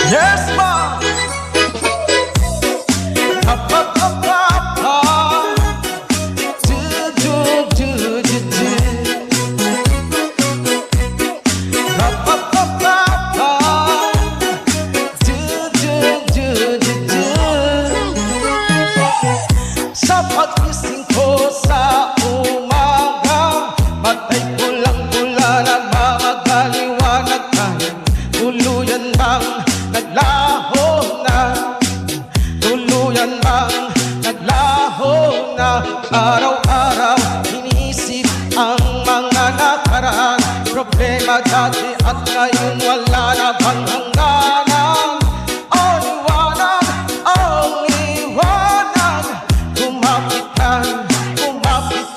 Yes, ma. Pa pa pa pa pa. Do do do do do. Pa pa pa pa pa. Do do do do do. Sa pagising ko sa umaga, matay pulang-pula na mga kaliwanag tayo. Tuluyan bang naglaho na? Tuluyan bang naglaho na? Araw-araw iniisip ang mga nakaraan, problema dati at ngayon wala na bang hangganan? Oh liwanag, oh liwanag, kumapit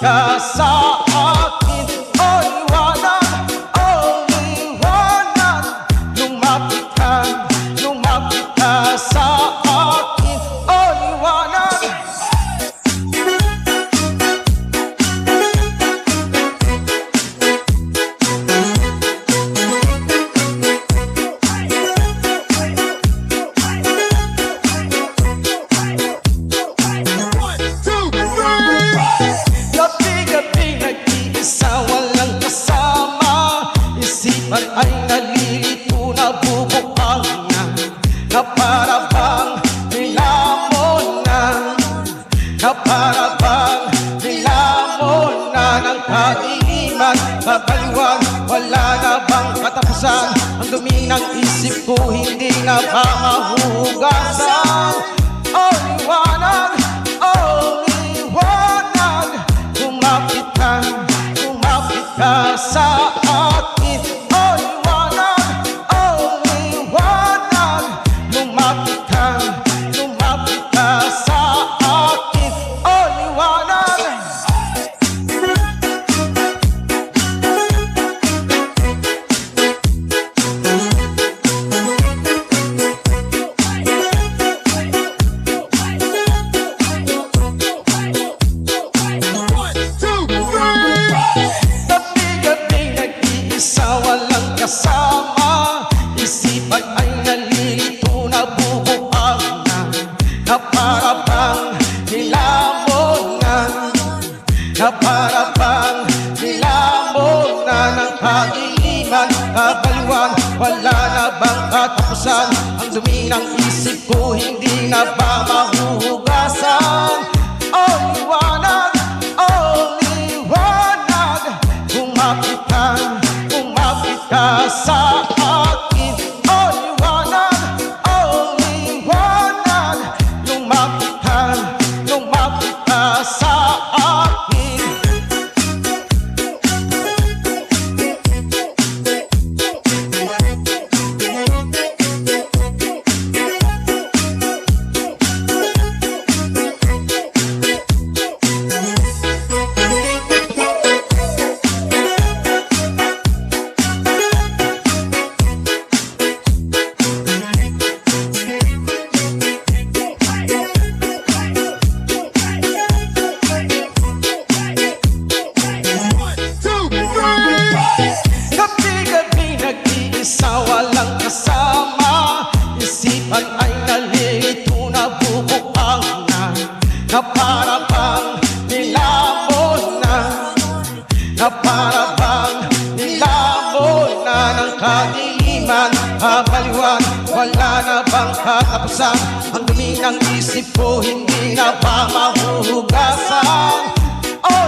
ka sa akin. Oh liwanag, oh liwanag, lumapit ka sa akin. Oh liwanag. Gabi-gabi nag-iisa, walang kasama. Isipan ay nalilito, nabubuang na para bang nilamon na. Na para bang nilamon na ng kainiman. Babaliwan, wala na bang katapusan? Ang dumi ng isip ko, hindi na ba mahugasan? Oh liwanag, oh liwanag, kumapit ka sa akin. Oh liwanag, oh liwanag, lumapit ka sa akin. Oh liwanag. Gabi-gabi nag-iisa, walang kasama. Isipan ay nalilito, nabubuang na para bang nilamon na. Na para bang nilamon na ng kainiman. Kabaliwan, wala na bang katapusan? Ang dumi ng isip ko, hindi na ba mahuhugasan? Oh liwanag, oh liwanag, kumapit ka sa akin. Oh liwanag, oh liwanag, lumapit ka sa akin. Gabi-gabi nag-iisa, walang kasama. Isipan ay nalilito, nabubuang na para bang nilamon na. Na para bang nilamon na ng kainiman. Kabaliwan, wala na bang katapusan? Ang dumi ng isip ko, hindi na ba mahuhugasan? Oh